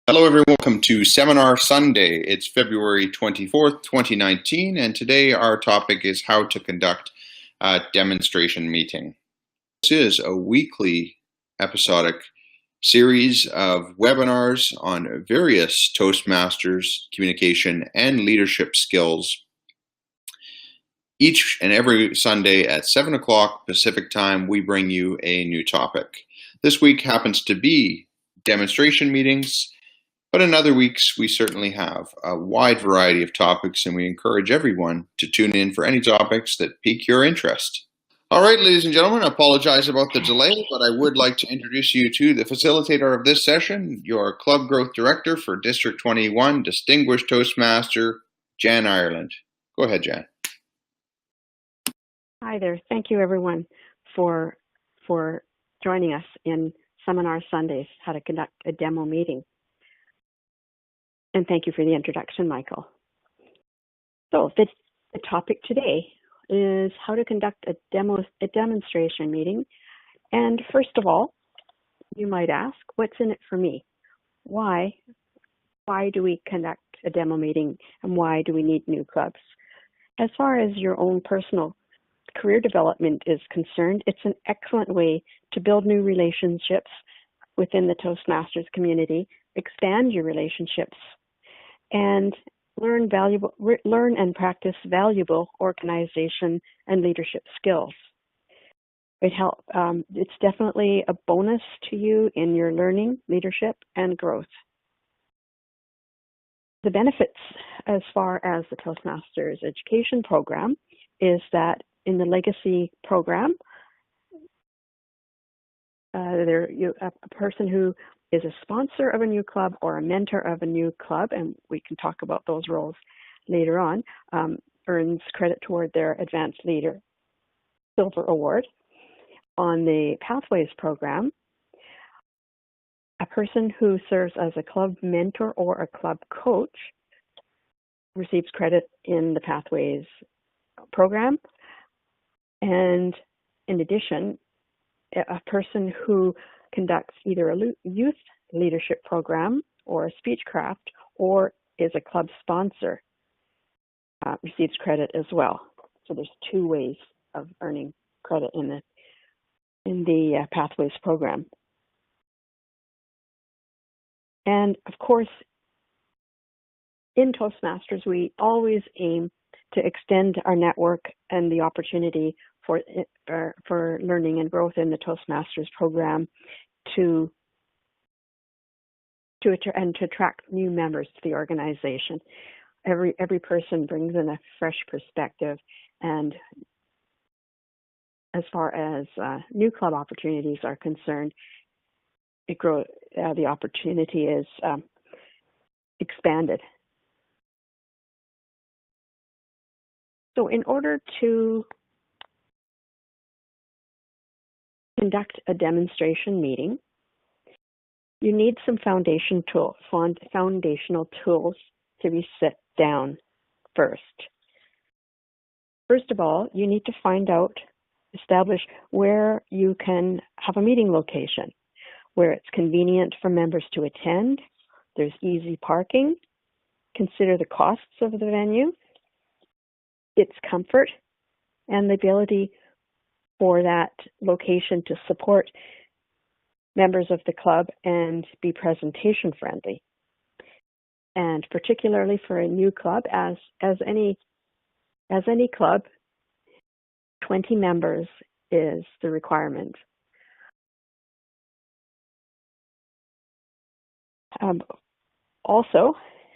Hello everyone, welcome to Seminar Sunday. It's February 24th, 2019, and today our topic is how to conduct a demonstration meeting. This is a weekly episodic series of webinars on various Toastmasters communication and leadership skills. Each and every Sunday at 7 o'clock Pacific time, we bring you a new topic. This week happens to be demonstration meetings. But in other weeks, we certainly have a wide variety of topics, and we encourage everyone to tune in for any topics that pique your interest. All right, ladies and gentlemen, I apologize about the delay, but I would like to introduce you to the facilitator of this session, your Club Growth Director for District 21, Distinguished Toastmaster, Jan Ireland. Go ahead, Jan. Hi there. Thank you, everyone, for joining us in Seminar Sundays, how to conduct a demo meeting. And thank you for the introduction, Michael. So the topic today is how to conduct a demonstration meeting. And first of all, you might ask, what's in it for me? Why do we conduct a demo meeting, and why do we need new clubs? As far as your own personal career development is concerned, it's an excellent way to build new relationships within the Toastmasters community, expand your relationships, and learn and practice valuable organization and leadership skills. It's definitely a bonus to you in your learning, leadership, and growth. The benefits as far as the Toastmasters education program is that in the legacy program, a person who is a sponsor of a new club or a mentor of a new club, and we can talk about those roles later on, earns credit toward their Advanced Leader Silver Award. On the Pathways program, a person who serves as a club mentor or a club coach receives credit in the Pathways program. And in addition, a person who conducts either a youth leadership program or a speechcraft or is a club sponsor receives credit as well. So there's two ways of earning credit in the Pathways program. And of course, in Toastmasters, we always aim to extend our network and the opportunity for learning and growth in the Toastmasters program to attract new members to the organization. Every person brings in a fresh perspective, and as far as new club opportunities are concerned, the opportunity is expanded. So in order to conduct a demonstration meeting, you need some foundational tools to be set down first. First of all, you need to establish where you can have a meeting location, where it's convenient for members to attend, there's easy parking, consider the costs of the venue, its comfort, and the ability for that location to support members of the club and be presentation friendly. And particularly for a new club, as any club, 20 members is the requirement. Also,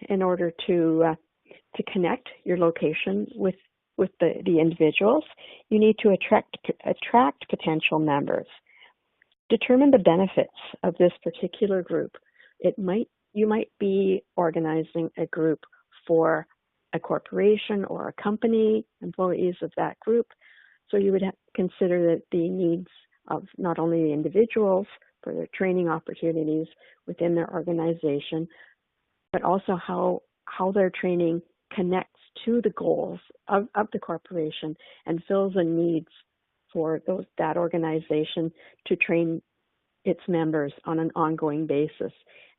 in order to connect your location with the individuals, you need to attract potential members. Determine the benefits of this particular group. You might be organizing a group for a corporation or a company, employees of that group. So you would consider the needs of not only the individuals for their training opportunities within their organization, but also how their training connects to the goals of the corporation and fills the needs for that organization to train its members on an ongoing basis.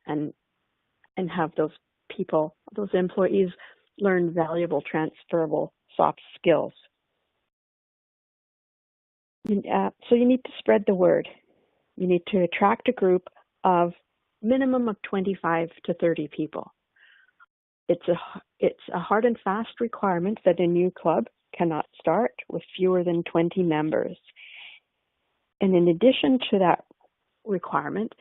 And and have those people, those employees, learn valuable transferable soft skills. So you need to spread the word. You need to attract a group of minimum of 25 to 30 people. It's a hard and fast requirement that a new club cannot start with fewer than 20 members. And in addition to that requirement,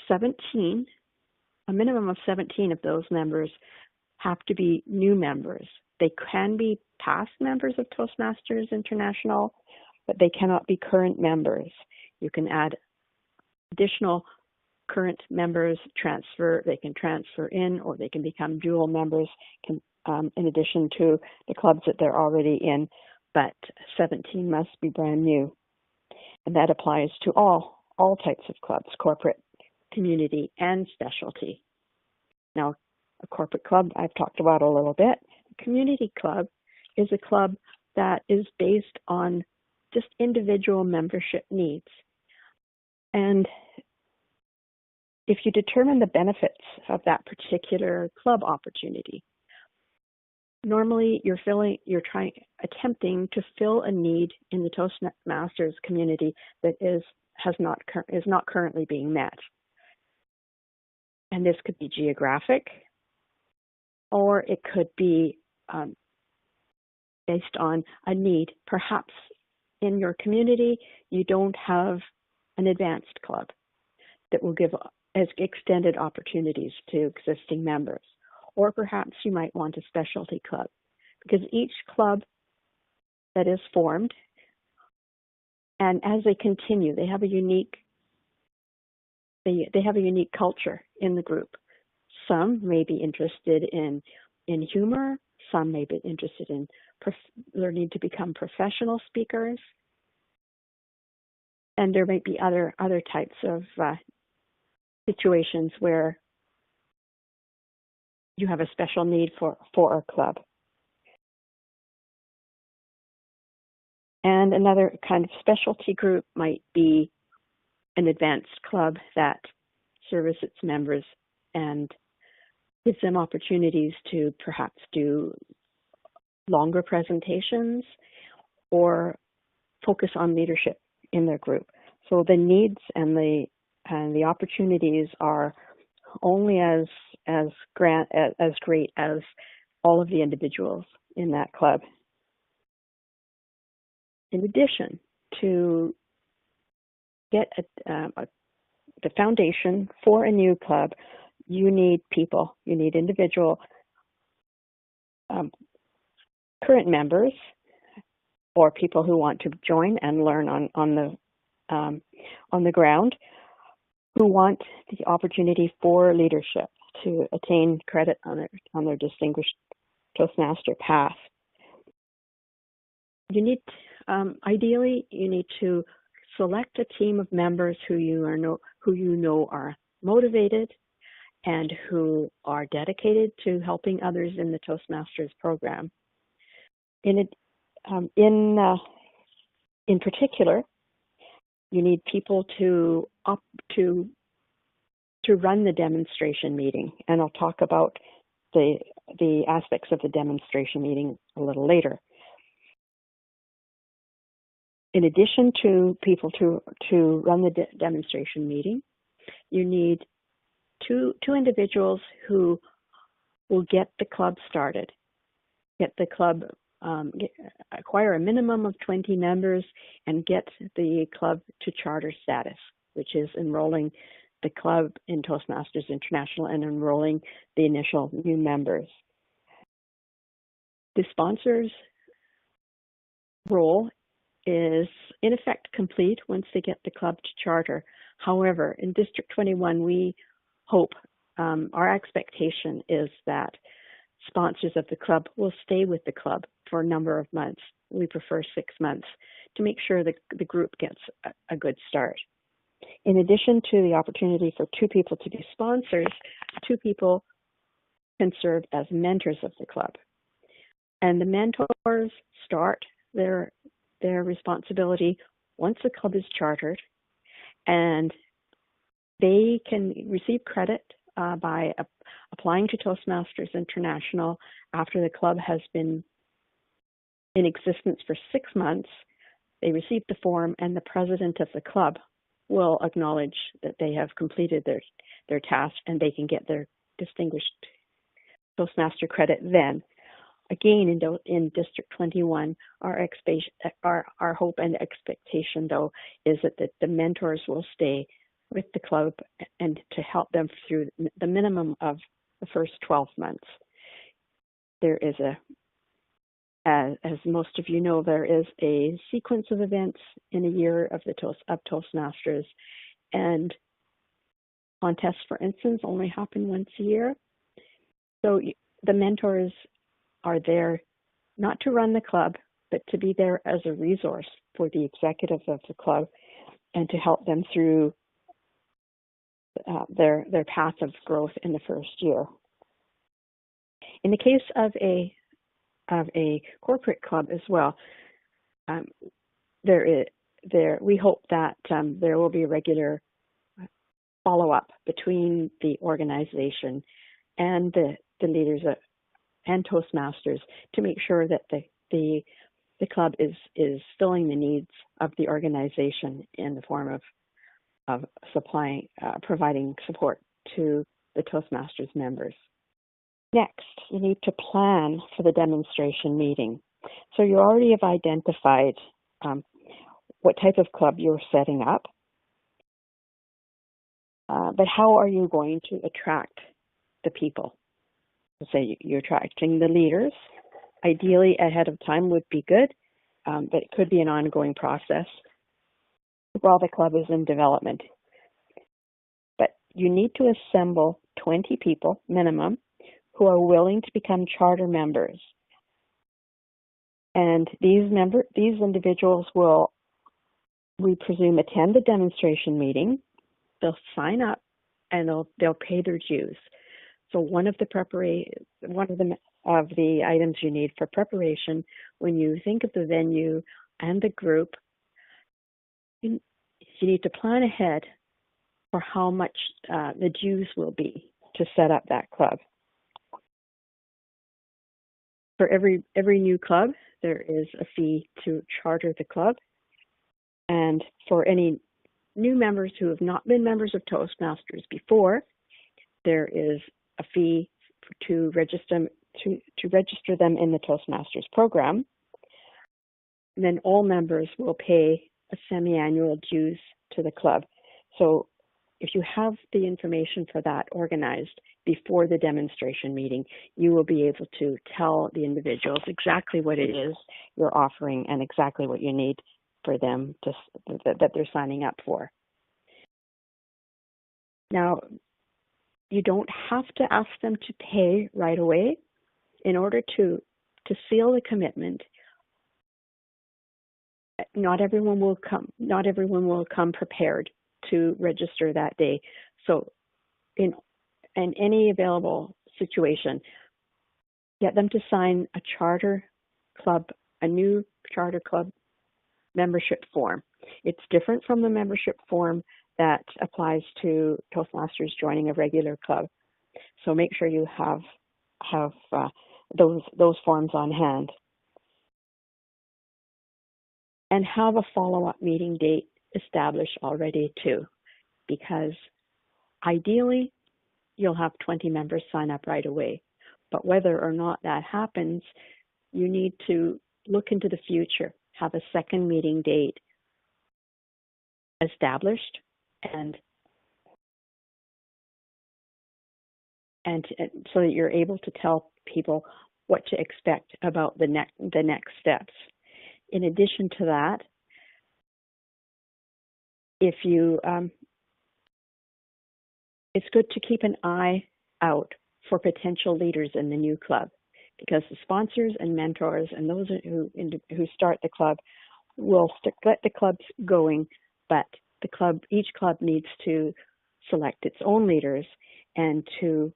a minimum of 17 of those members have to be new members. They can be past members of Toastmasters International, but they cannot be current members. You can add additional current members, they can transfer in, or they can become dual members in addition to the clubs that they're already in, but 17 must be brand new. And that applies to all types of clubs, corporate, community, and specialty. Now, a corporate club I've talked about a little bit. A community club is a club that is based on just individual membership needs. And if you determine the benefits of that particular club opportunity, normally you're attempting to fill a need in the Toastmasters community that is not currently being met. And this could be geographic, or it could be based on a need. Perhaps in your community, you don't have an advanced club that will give as extended opportunities to existing members. Or perhaps you might want a specialty club, because each club that is formed, and as they continue, they have a unique culture in the group. Some may be interested in humor. Some may be interested in learning to become professional speakers. And there might be other types of situations where you have a special need for a club. And another kind of specialty group might be an advanced club that serves its members and gives them opportunities to perhaps do longer presentations or focus on leadership in their group. So the needs and the opportunities are only as great as all of the individuals in that club. In addition, to get the foundation for a new club, you need people. You need individual current members or people who want to join and learn on the ground, who want the opportunity for leadership to attain credit on their distinguished Toastmaster path. You need, ideally, you need to select a team of members who you know are motivated and who are dedicated to helping others in the Toastmasters program. In particular, you need people to run the demonstration meeting, and I'll talk about the aspects of the demonstration meeting a little later. In addition to people to run the demonstration meeting, you need two individuals who will get the club started, get the club, acquire a minimum of 20 members, and get the club to charter status, which is enrolling the club in Toastmasters International and enrolling the initial new members. The sponsor's role is in effect complete once they get the club to charter. However, in District 21, we hope, our expectation is that sponsors of the club will stay with the club for a number of months. We prefer 6 months to make sure that the group gets a good start. In addition to the opportunity for 2 people to be sponsors, 2 people can serve as mentors of the club. And the mentors start their responsibility once the club is chartered, and they can receive credit by applying to Toastmasters International after the club has been in existence for 6 months. They receive the form, and the president of the club will acknowledge that they have completed their task, and they can get their distinguished Toastmaster credit then. Again, in District 21, our hope and expectation, though, is that the mentors will stay with the club and to help them through the minimum of the first 12 months. There is as most of you know, there is a sequence of events in a year of Toastmasters, and contests, for instance, only happen once a year. So the mentors are there not to run the club, but to be there as a resource for the executive of the club and to help them through their path of growth in the first year. In the case of a corporate club as well, we hope that there will be a regular follow-up between the organization and the leaders and Toastmasters to make sure that the club is filling the needs of the organization in the form of providing support to the Toastmasters members. Next, you need to plan for the demonstration meeting. So you already have identified what type of club you're setting up, but how are you going to attract the people? Say you're attracting the leaders. Ideally, ahead of time would be good, but it could be an ongoing process while the club is in development. But you need to assemble 20 people minimum who are willing to become charter members. And these individuals will, we presume, attend the demonstration meeting. They'll sign up and they'll pay their dues. So one of the items you need for preparation when you think of the venue and the group, you need to plan ahead for how much the dues will be to set up that club. For every new club, there is a fee to charter the club. And for any new members who have not been members of Toastmasters before, there is a fee to register them in the Toastmasters program. And then all members will pay a semi-annual dues to the club. So if you have the information for that organized before the demonstration meeting, you will be able to tell the individuals exactly what it is you're offering and exactly what you need for them that they're signing up for. Now, you don't have to ask them to pay right away. In order to seal the commitment, not everyone will come prepared to register that day. So in any available situation, get them to sign a new charter club membership form. It's different from the membership form that applies to Toastmasters joining a regular club. So make sure you have those forms on hand. And have a follow-up meeting date established already too, because ideally you'll have 20 members sign up right away. But whether or not that happens, you need to look into the future, have a second meeting date established, and so that you're able to tell people what to expect about the next steps. In addition to that, it's good to keep an eye out for potential leaders in the new club, because the sponsors and mentors and those who start the club will get the clubs going, but each club needs to select its own leaders and to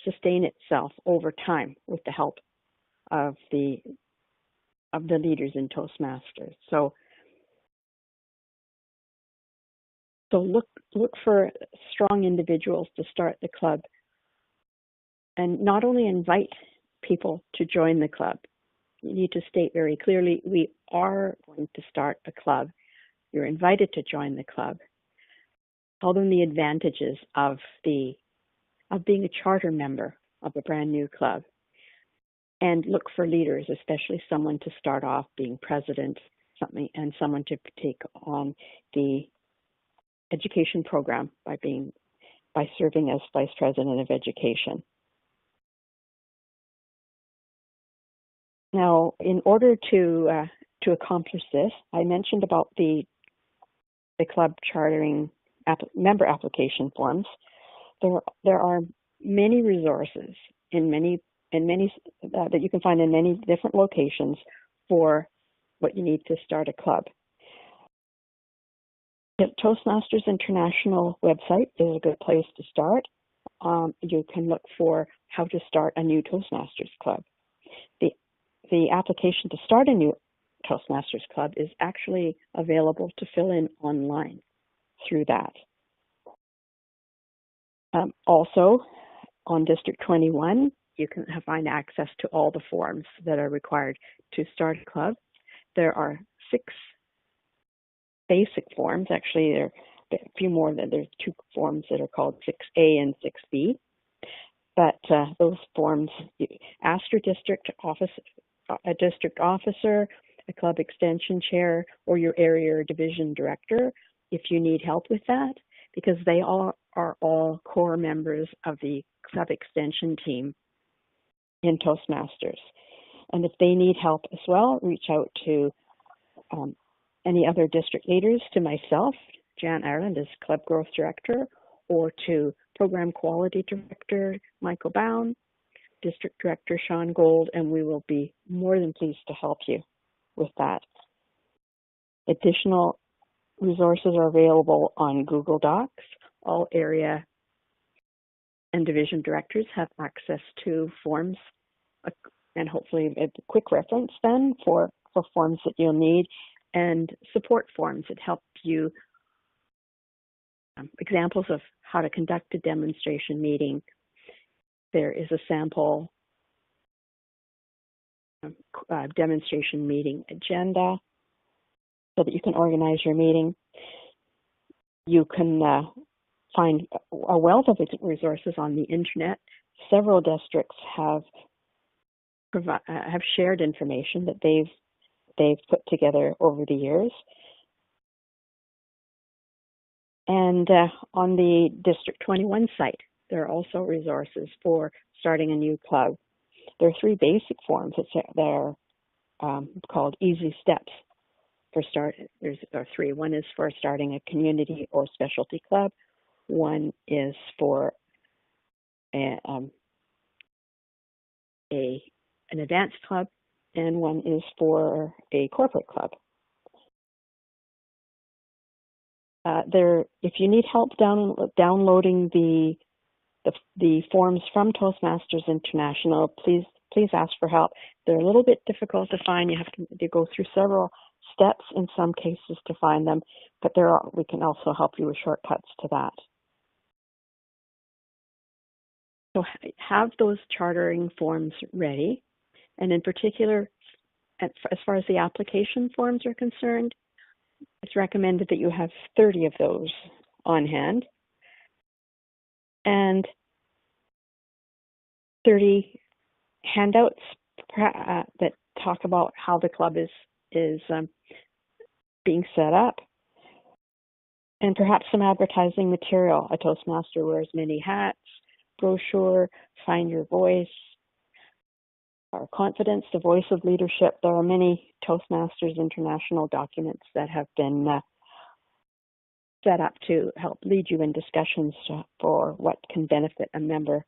sustain itself over time with the help of the leaders in Toastmasters. So So look for strong individuals to start the club, and not only invite people to join the club. You need to state very clearly, we are going to start a club. You're invited to join the club. Tell them the advantages of being a charter member of a brand new club. And look for leaders, especially someone to start off being president, and someone to take on the education program by serving as vice president of education. Now, in order to accomplish this, I mentioned about the club chartering member application forms. There are many resources that you can find in many different locations for what you need to start a club. The Toastmasters International website is a good place to start. You can look for how to start a new Toastmasters club. The application to start a new Toastmasters club is actually available to fill in online through that. Also, on District 21, you can find access to all the forms that are required to start a club. There are 6 basic forms. Actually, there are a few more. There's 2 forms that are called 6A and 6B. But those forms, ask your district officer, a club extension chair, or your area or division director if you need help with that, because they are all core members of the club extension team in Toastmasters. And if they need help as well, reach out to any other district leaders, to myself, Jan Ireland, as Club Growth Director, or to Program Quality Director Michael Bound, District Director Sean Gold, and we will be more than pleased to help you with that. Additional resources are available on Google Docs. All area and division directors have access to forms, and hopefully a quick reference then for forms that you'll need, and support forms that help you, examples of how to conduct a demonstration meeting. There is a sample demonstration meeting agenda so that you can organize your meeting. You can find a wealth of resources on the internet. Several districts have shared information that they've put together over the years. And on the District 21 site, there are also resources for starting a new club. There are 3 basic forms that are called Easy Steps for start. There are 3. One is for starting a community or specialty club. One is for an advanced club, and one is for a corporate club. If you need help downloading the forms from Toastmasters International, please ask for help. They're a little bit difficult to find. You have to go through several steps in some cases to find them, but we can also help you with shortcuts to that. So have those chartering forms ready, and in particular, as far as the application forms are concerned, it's recommended that you have 30 of those on hand and 30 handouts that talk about how the club is being set up, and perhaps some advertising material. A Toastmaster wears many hats, brochure, Find Your Voice, Our Confidence, the Voice of Leadership. There are many Toastmasters International documents that have been set up to help lead you in discussions for what can benefit a member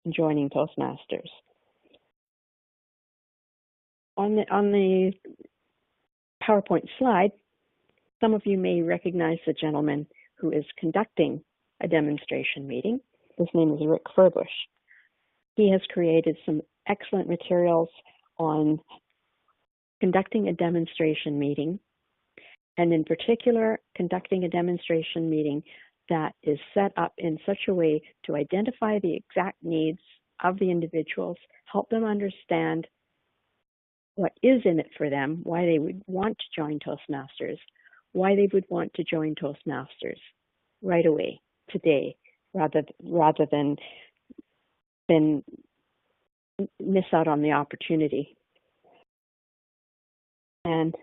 in joining Toastmasters. On the PowerPoint slide, some of you may recognize the gentleman who is conducting a demonstration meeting. His name is Rick Furbush. He has created some excellent materials on conducting a demonstration meeting and in particular, conducting a demonstration meeting that is set up in such a way to identify the exact needs of the individuals, help them understand what is in it for them, why they would want to join Toastmasters, why they would want to join Toastmasters right away, today, rather than miss out on the opportunity. And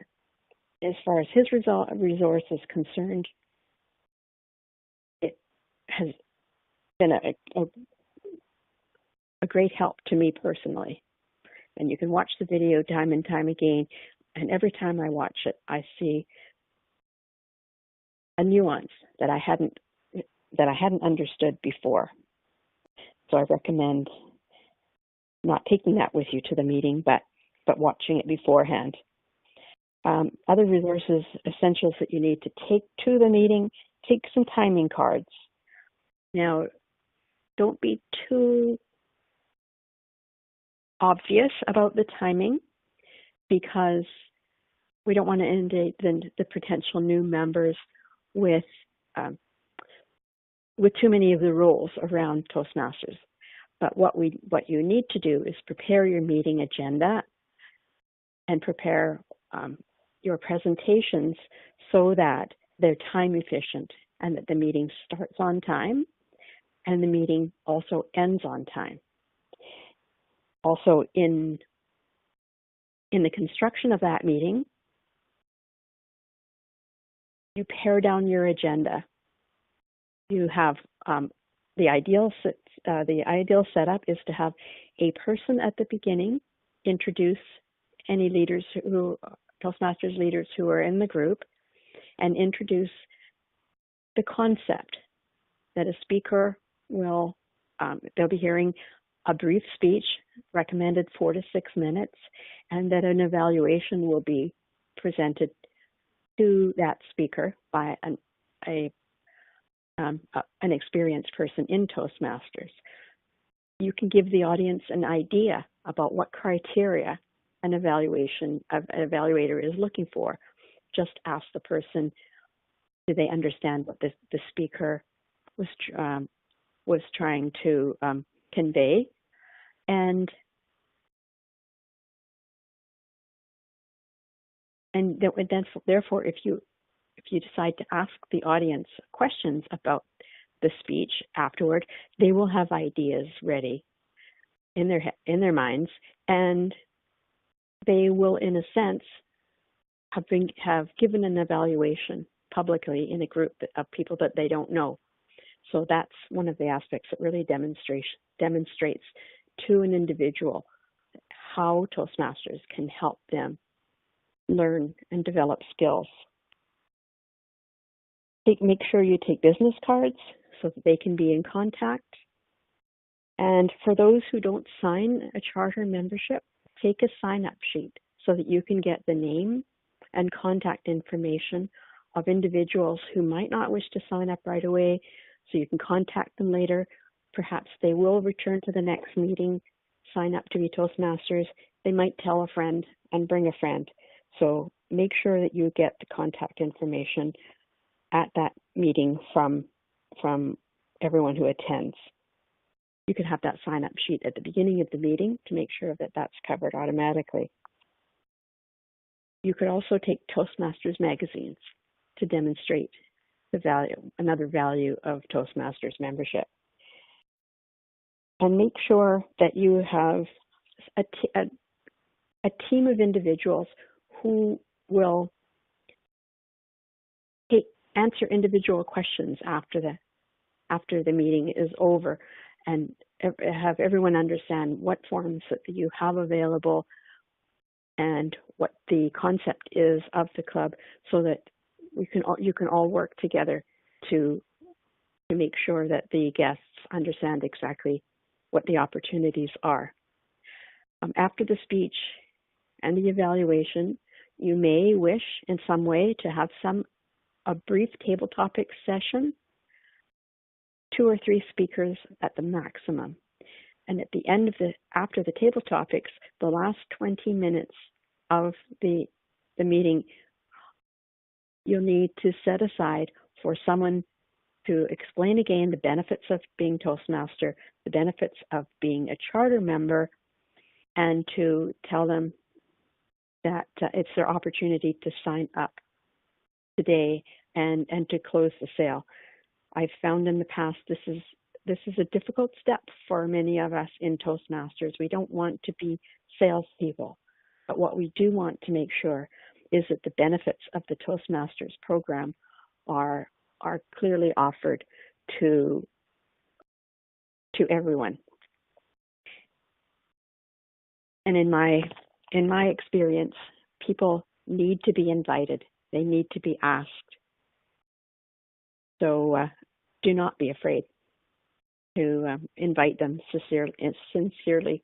as far as his resource is concerned, it has been a great help to me personally. And you can watch the video time and time again, and every time I watch it, I see a nuance that I hadn't understood before. So I recommend not taking that with you to the meeting, but watching it beforehand. Other resources, essentials that you need to take to the meeting, take some timing cards. Now, don't be too obvious about the timing, because we don't want to inundate the potential new members with too many of the rules around Toastmasters. But what you need to do is prepare your meeting agenda and prepare your presentations so that they're time efficient and that the meeting starts on time and the meeting also ends on time. Also, in the construction of that meeting, you pare down your agenda. You have the ideal setup is to have a person at the beginning introduce any leaders Toastmasters leaders who are in the group, and introduce the concept that a speaker will, they'll be hearing a brief speech, recommended 4 to 6 minutes, and that an evaluation will be presented to that speaker by an experienced person in Toastmasters. You can give the audience an idea about what criteria an evaluator is looking for. Just ask the person, do they understand what the speaker was trying to convey? And therefore, if you decide to ask the audience questions about the speech afterward, they will have ideas ready in their minds, and they will, in a sense, have given an evaluation publicly in a group of people that they don't know. So that's one of the aspects that really demonstrates to an individual how Toastmasters can help them learn and develop skills. Make sure you take business cards so that they can be in contact. And for those who don't sign a charter membership, take a sign-up sheet so that you can get the name and contact information of individuals who might not wish to sign up right away, so you can contact them later. Perhaps they will return to the next meeting, sign up to be Toastmasters. They might tell a friend and bring a friend. So make sure that you get the contact information at that meeting from everyone who attends. You can have that sign-up sheet at the beginning of the meeting to make sure that that's covered automatically. You could also take Toastmasters magazines to demonstrate another value of Toastmasters membership. And make sure that you have a team of individuals who will answer individual questions after the meeting is over, and have everyone understand what forms that you have available and what the concept is of the club, so that you can all work together to make sure that the guests understand exactly what the opportunities are. After the speech and the evaluation, you may wish in some way to have a brief table topics session, 2 or 3 speakers at the maximum. And at the end of after the table topics, the last 20 minutes of the meeting you'll need to set aside for someone to explain again the benefits of being Toastmaster, the benefits of being a charter member, and to tell them that it's their opportunity to sign up today and to close the sale. I've found in the past this is a difficult step for many of us in Toastmasters. We don't want to be salespeople, but what we do want to make sure is that the benefits of the Toastmasters program are clearly offered to everyone. And in my experience, people need to be invited. They need to be asked. So do not be afraid to invite them sincerely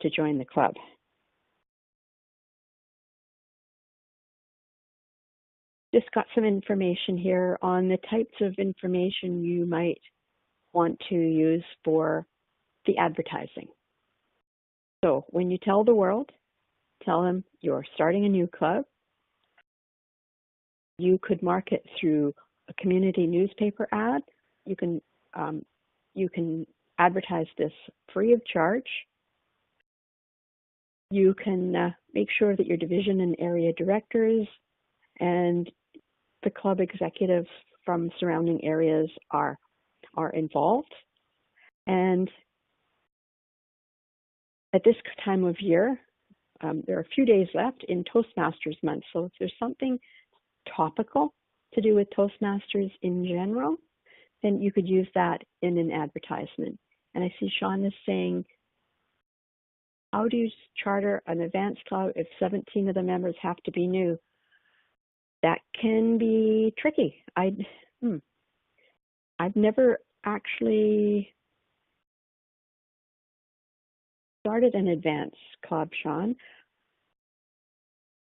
to join the club. Just got some information here on the types of information you might want to use for the advertising. So when you tell the world, tell them you're starting a new club. You could market through a community newspaper ad. You can advertise this free of charge. You can make sure that your division and area directors and the club executives from surrounding areas are involved. And at this time of year, there are a few days left in Toastmasters month. So if there's something topical to do with Toastmasters in general, then you could use that in an advertisement. And I see Sean is saying, how do you charter an advanced club if 17 of the members have to be new? That can be tricky. I've never actually started an advanced club, Sean.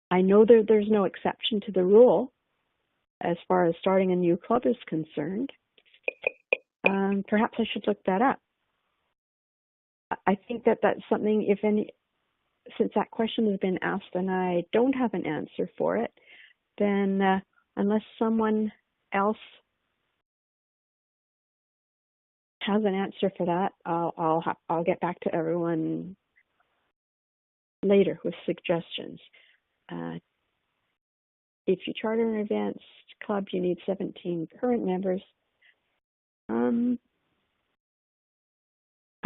I know there's no exception to the rule as far as starting a new club is concerned. Perhaps I should look that up. I think that's something, since that question has been asked and I don't have an answer for it, then unless someone else has an answer for that, I'll get back to everyone later with suggestions. If you charter an advanced club, you need 17 current members.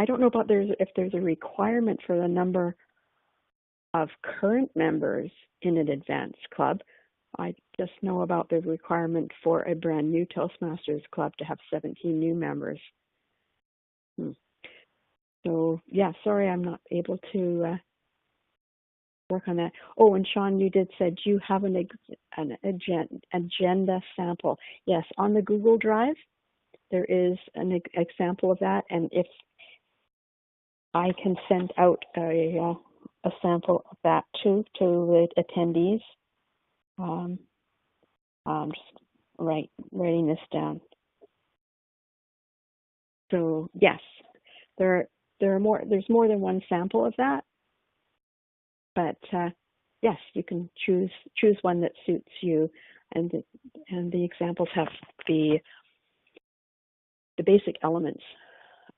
I don't know about if there's a requirement for the number of current members in an advanced club. I just know about the requirement for a brand new Toastmasters club to have 17 new members. So yeah, sorry I'm not able to work on that. Oh, and Sean, you did said you have an agenda sample. Yes, on the Google Drive, there is an example of that, and if I can send out a sample of that too to the attendees. I'm just writing this down. So yes, there's more than one sample of that, but yes, you can choose one that suits you, and the examples have the basic elements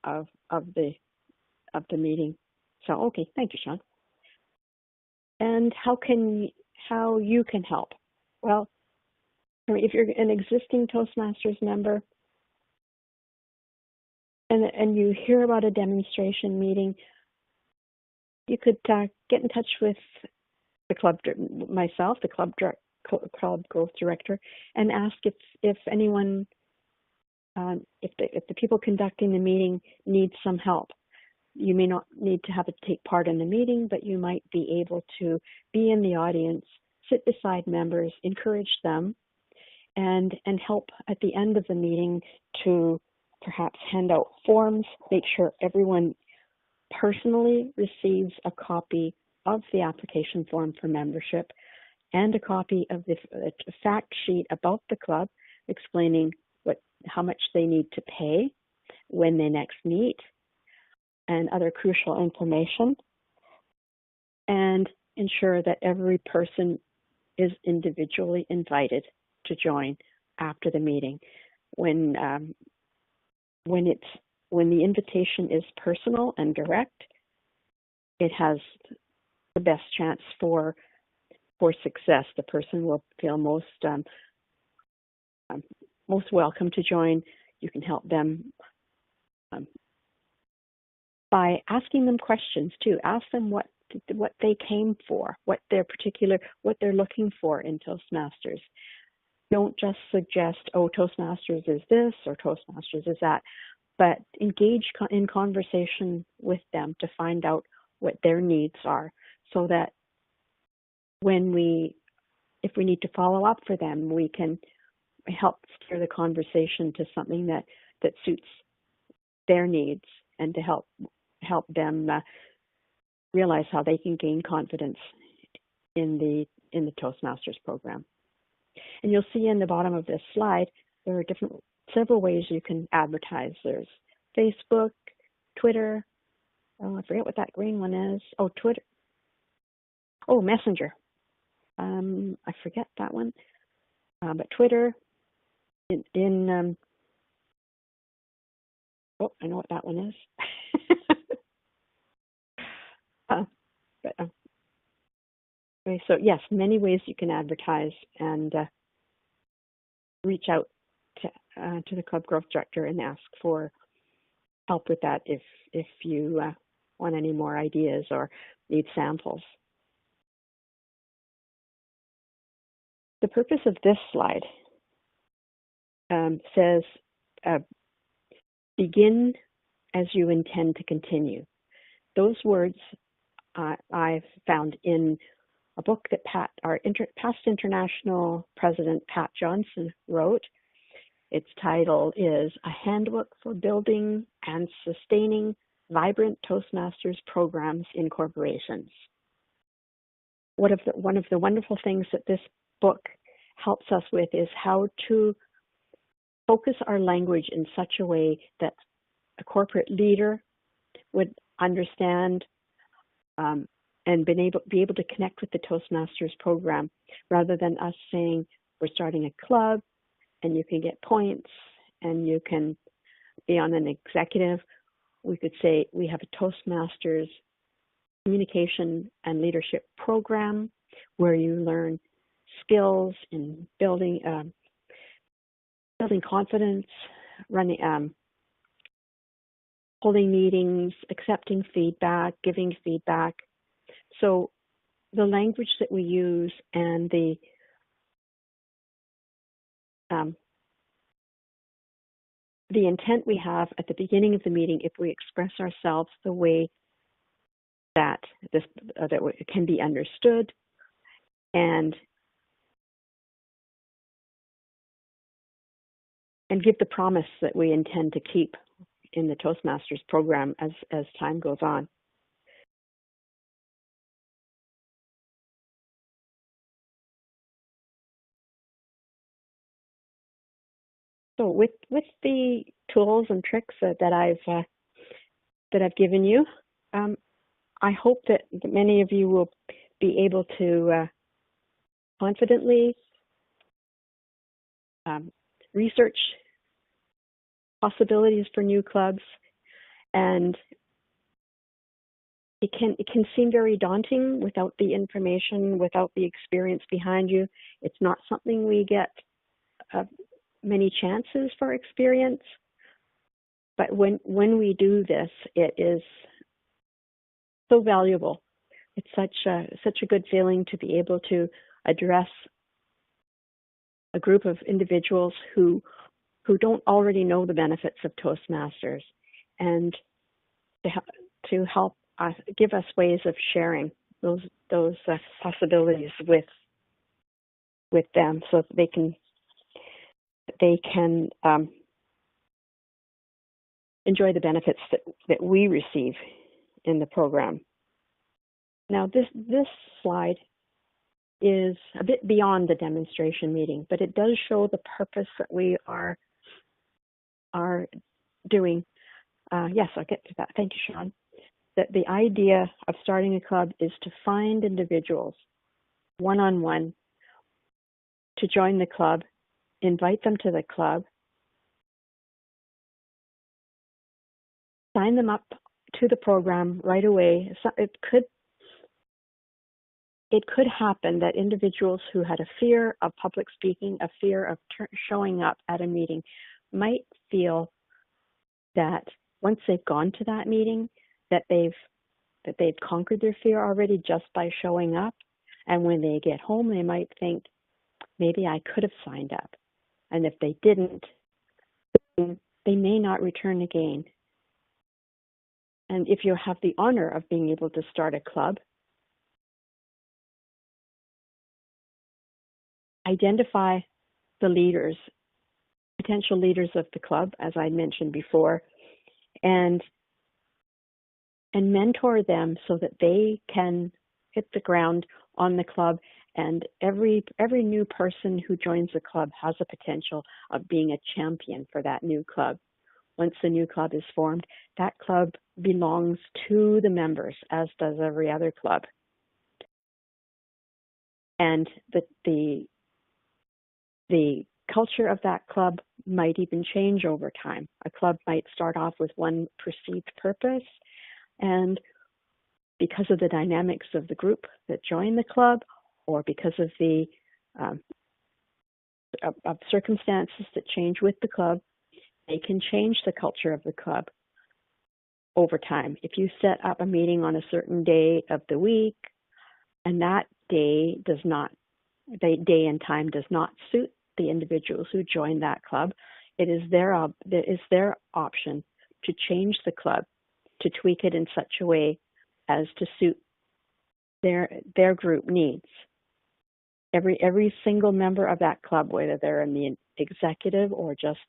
of the meeting. So okay, thank you, Sean. And how you can help? Well, if you're an existing Toastmasters member and you hear about a demonstration meeting, you could get in touch with the club, myself, the club growth director, and ask if anyone, if the people conducting the meeting need some help. You may not need to take part in the meeting, but you might be able to be in the audience, sit beside members, encourage them, and help at the end of the meeting to perhaps hand out forms, make sure everyone personally receives a copy of the application form for membership and a copy of the fact sheet about the club explaining how much they need to pay, when they next meet, and other crucial information, and ensure that every person is individually invited to join after the meeting. When the invitation is personal and direct, it has the best chance for success. The person will feel most welcome to join. You can help them by asking them questions too. Ask them what they came for, what they're looking for in Toastmasters. Don't just suggest, oh, Toastmasters is this or Toastmasters is that, but engage in conversation with them to find out what their needs are, so that if we need to follow up for them, we can help steer the conversation to something that suits their needs, and to help them realize how they can gain confidence in the Toastmasters program. And you'll see in the bottom of this slide, there are several ways you can advertise. There's Facebook, Twitter. Oh, I forget what that green one is. Oh, Twitter. Oh, Messenger. I forget that one. But Twitter. Oh, I know what that one is. Okay, so yes, many ways you can advertise and reach out to the Club Growth Director and ask for help with that if you want any more ideas or need samples. The purpose of this slide says, begin as you intend to continue. Those words I've found in a book that our past international president, Pat Johnson, wrote. Its title is A Handbook for Building and Sustaining Vibrant Toastmasters Programs in Corporations. One of the wonderful things that this book helps us with is how to focus our language in such a way that a corporate leader would understand and be able to connect with the Toastmasters program, rather than us saying we're starting a club and you can get points and you can be on an executive. We could say we have a Toastmasters communication and leadership program where you learn skills in building confidence, holding meetings, accepting feedback, giving feedback. So the language that we use and the intent we have at the beginning of the meeting, if we express ourselves the way that it can be understood, and give the promise that we intend to keep in the Toastmasters program as time goes on. So with the tools and tricks that I've given you, I hope that many of you will be able to confidently research possibilities for new clubs. And it can seem very daunting without the information, without the experience behind you. It's not something we get many chances for experience. But when we do this, it is so valuable. It's such a good feeling to be able to address a group of individuals who don't already know the benefits of Toastmasters, and to help us, give us ways of sharing those possibilities with them, so that they can enjoy the benefits that we receive in the program. Now, this slide is a bit beyond the demonstration meeting, but it does show the purpose that we are doing. Yes, I'll get to that. Thank you, Sean. That the idea of starting a club is to find individuals one-on-one to join the club invite them to the club, sign them up to the program right away. So it could happen that individuals who had a fear of public speaking, a fear of showing up at a meeting, might feel that once they've gone to that meeting, that they've conquered their fear already just by showing up. And when they get home, they might think, maybe I could have signed up. And if they didn't, they may not return again. And if you have the honor of being able to start a club, identify the leaders, potential leaders of the club, as I mentioned before, and mentor them so that they can hit the ground on the club. And every new person who joins the club has a potential of being a champion for that new club. Once the new club is formed, that club belongs to the members, as does every other club. And the culture of that club might even change over time. A club might start off with one perceived purpose, and because of the dynamics of the group that join the club, or because of the of circumstances that change with the club, they can change the culture of the club over time. If you set up a meeting on a certain day of the week, and that day and time does not suit the individuals who join that club, it is their option to change the club, to tweak it in such a way as to suit their group needs. Every single member of that club, whether they're in the executive or just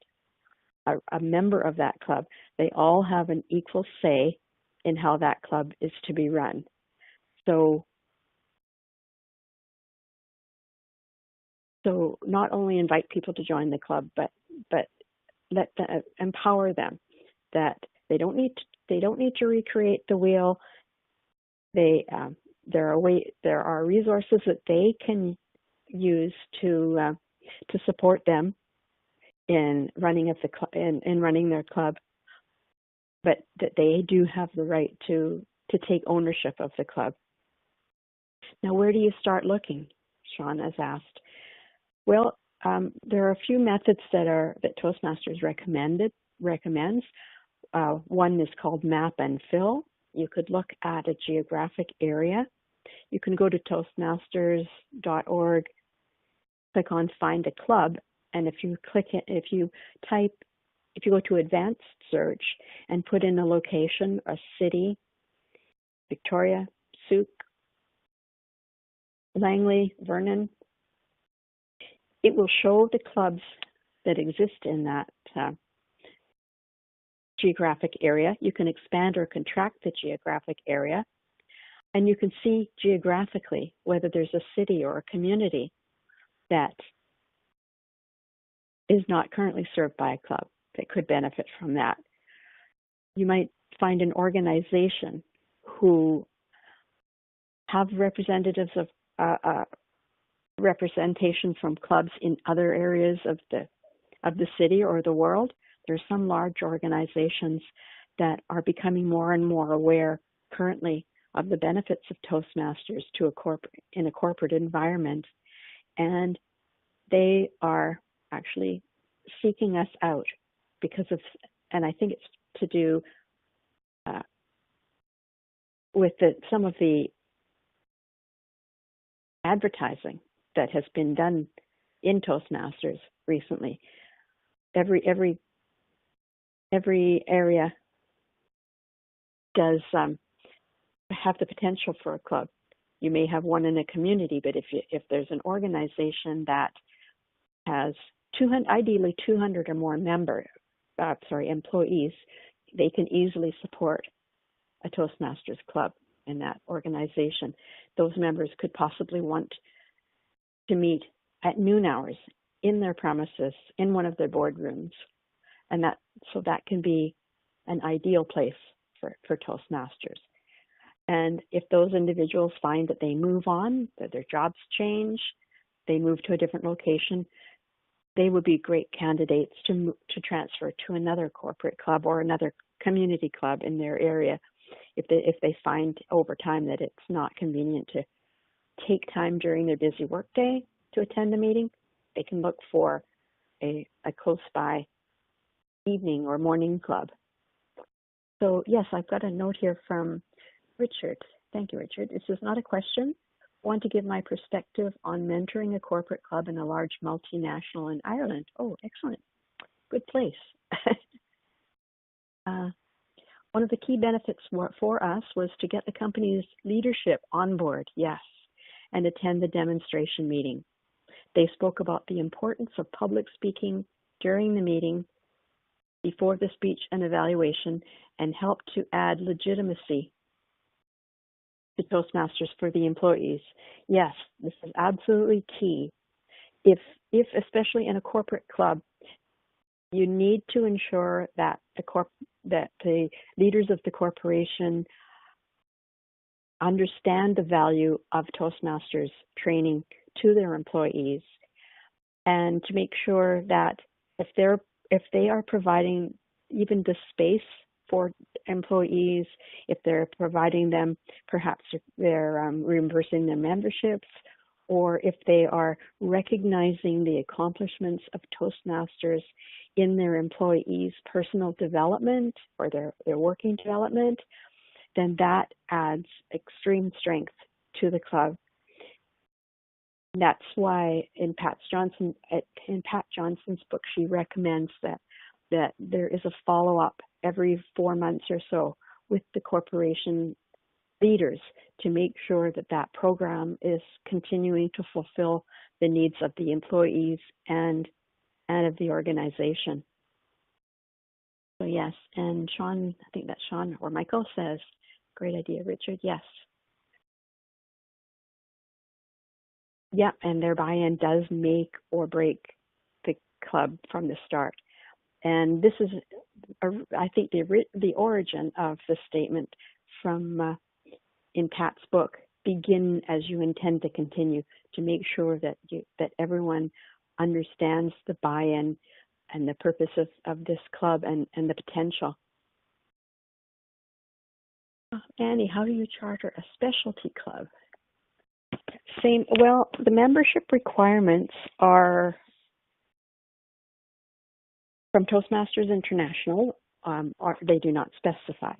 a member of that club, they all have an equal say in how that club is to be run. So not only invite people to join the club, but empower them that they don't need to recreate the wheel. There are resources that they can use to support them in running running their club, but that they do have the right to take ownership of the club. Now, where do you start looking? Sean has asked. Well, there are a few methods that Toastmasters recommends. One is called Map and Fill. You could look at a geographic area. You can go to Toastmasters.org, click on Find a Club, and if you go to Advanced Search and put in a location, a city, Victoria, Sauk, Langley, Vernon, it will show the clubs that exist in that geographic area. You can expand or contract the geographic area, and you can see geographically whether there's a city or a community that is not currently served by a club that could benefit from that. You might find an organization who have representatives of representation from clubs in other areas of the city or the world. There's some large organizations that are becoming more and more aware currently of the benefits of Toastmasters in a corporate environment, and they are actually seeking us out and I think it's to do with some of the advertising that has been done in Toastmasters recently. Every area does have the potential for a club. You may have one in a community, but if there's an organization that has ideally 200 or more employees, they can easily support a Toastmasters club in that organization. Those members could possibly want to meet at noon hours in their premises, in one of their boardrooms, and that can be an ideal place for Toastmasters. And if those individuals find that they move on, that their jobs change, they move to a different location, they would be great candidates to transfer to another corporate club or another community club in their area if they find over time that it's not convenient to take time during their busy workday to attend a meeting. They can look for a close by evening or morning club. So yes, I've got a note here from Richard. Thank you, Richard. This is not a question. I want to give my perspective on mentoring a corporate club in a large multinational in Ireland. Oh, excellent. Good place. One of the key benefits for us was to get the company's leadership on board, yes, and attend the demonstration meeting. They spoke about the importance of public speaking during the meeting, before the speech and evaluation, and helped to add legitimacy to Toastmasters for the employees. Yes, this is absolutely key. If especially in a corporate club, you need to ensure that the leaders of the corporation understand the value of Toastmasters training to their employees, and to make sure that if they are providing even the space for employees, if they're providing them, perhaps they're reimbursing their memberships, or if they are recognizing the accomplishments of Toastmasters in their employees' personal development or their working development, then that adds extreme strength to the club. That's why in Pat Johnson's book, she recommends that there is a follow-up every 4 months or so with the corporation leaders to make sure that program is continuing to fulfill the needs of the employees and of the organization. So yes, and Sean, I think that's Sean or Michael says, great idea, Richard, yes. Yeah, and their buy-in does make or break the club from the start. And this is, I think, the origin of the statement from in Pat's book, begin as you intend to continue, to make sure that everyone understands the buy-in and the purpose of this club and the potential. Annie, how do you charter a specialty club? Same. Well, the membership requirements are from Toastmasters International. They do not specify.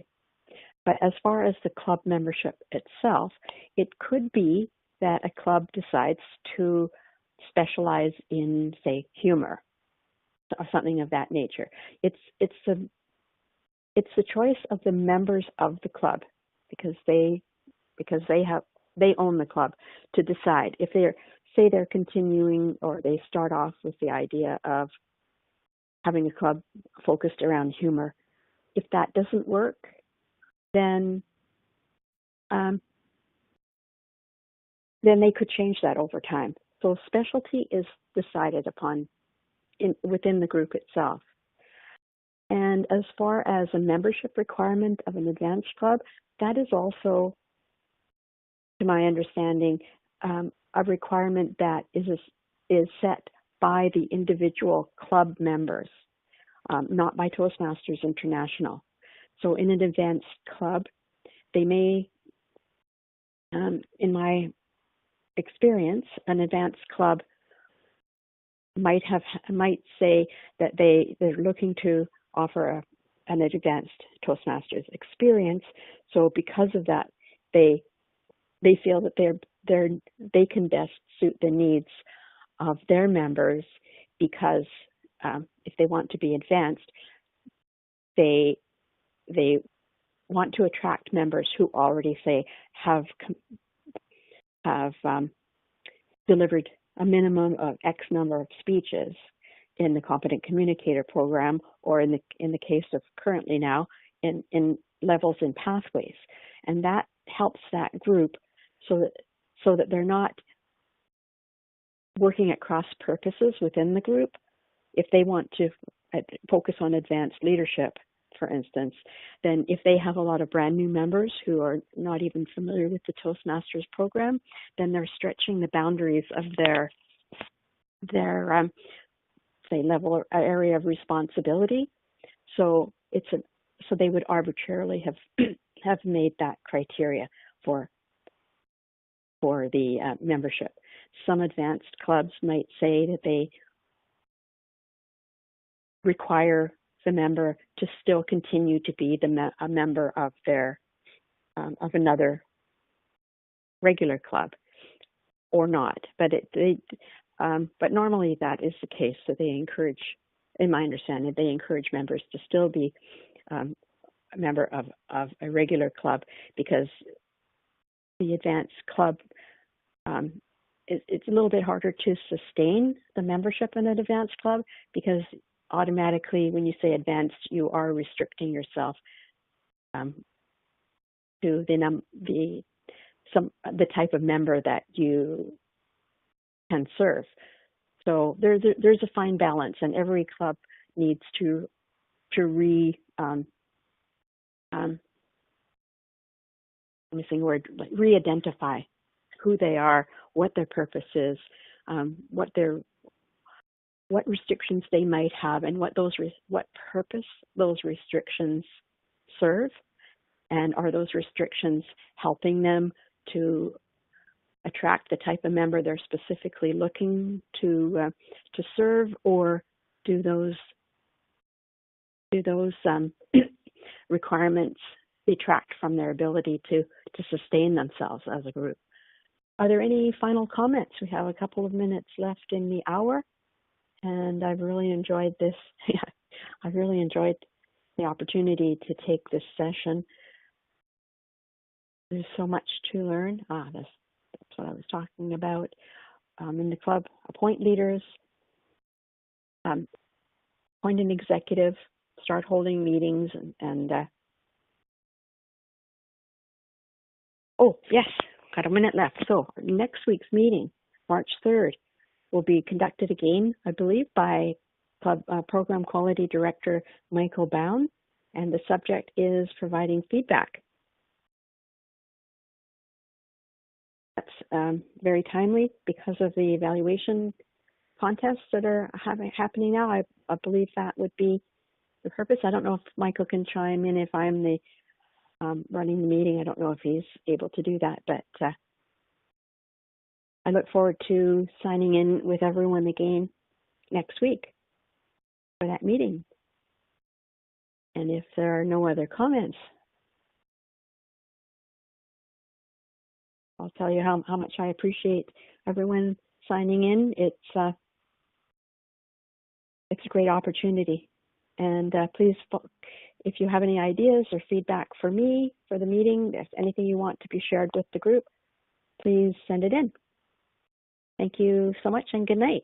But as far as the club membership itself, it could be that a club decides to specialize in, say, humor or something of that nature. It's the choice of the members of the club because they own the club to decide if they're continuing, or they start off with the idea of having a club focused around humor. If that doesn't work, then they could change that over time. So specialty is decided upon within the group itself. And as far as a membership requirement of an advanced club, that is also, to my understanding, a requirement that is set by the individual club members, not by Toastmasters International. So in an advanced club, they may, in my experience, an advanced club might say that they're looking to offer an advanced Toastmasters experience. So because of that, they feel that they can best suit the needs of their members, because if they want to be advanced, they want to attract members who already, say, have delivered a minimum of X number of speeches in the Competent Communicator program, or in the case of currently now in levels in pathways, and that helps that group so that they're not working at cross purposes within the group. If they want to focus on advanced leadership, for instance, then if they have a lot of brand new members who are not even familiar with the Toastmasters program, then they're stretching the boundaries of their say, level or area of responsibility. So so they would arbitrarily have made that criteria for the membership. Some advanced clubs might say that they require the member to still continue to be a member of their of another regular club or not. But but normally that is the case. So they encourage, in my understanding, they encourage members to still be a member of a regular club, because the advanced club, it's a little bit harder to sustain the membership in an advanced club, because automatically when you say advanced, you are restricting yourself to the type of member that you can serve. So there's a fine balance, and every club needs to re-identify who they are, what their purpose is, what restrictions they might have, and what purpose those restrictions serve, and are those restrictions helping them to attract the type of member they're specifically looking to serve, or do those requirements detract from their ability to sustain themselves as a group? Are there any final comments? We have a couple of minutes left in the hour, and I've really enjoyed this. I've really enjoyed the opportunity to take this session. There's so much to learn. That's what I was talking about. In the club, appoint leaders, appoint an executive, start holding meetings, and oh, yes, got a minute left. So next week's meeting, March 3rd, will be conducted again, I believe, by Club Program Quality Director Michael Bown, and the subject is providing feedback. That's very timely because of the evaluation contests that are happening now. I believe that would be the purpose. I don't know if Michael can chime in if I'm the running the meeting. I don't know if he's able to do that, but I look forward to signing in with everyone again next week for that meeting. And if there are no other comments, I'll tell you how much I appreciate everyone signing in. It's a great opportunity. And please, if you have any ideas or feedback for me for the meeting, if anything you want to be shared with the group, please send it in. Thank you so much, and good night.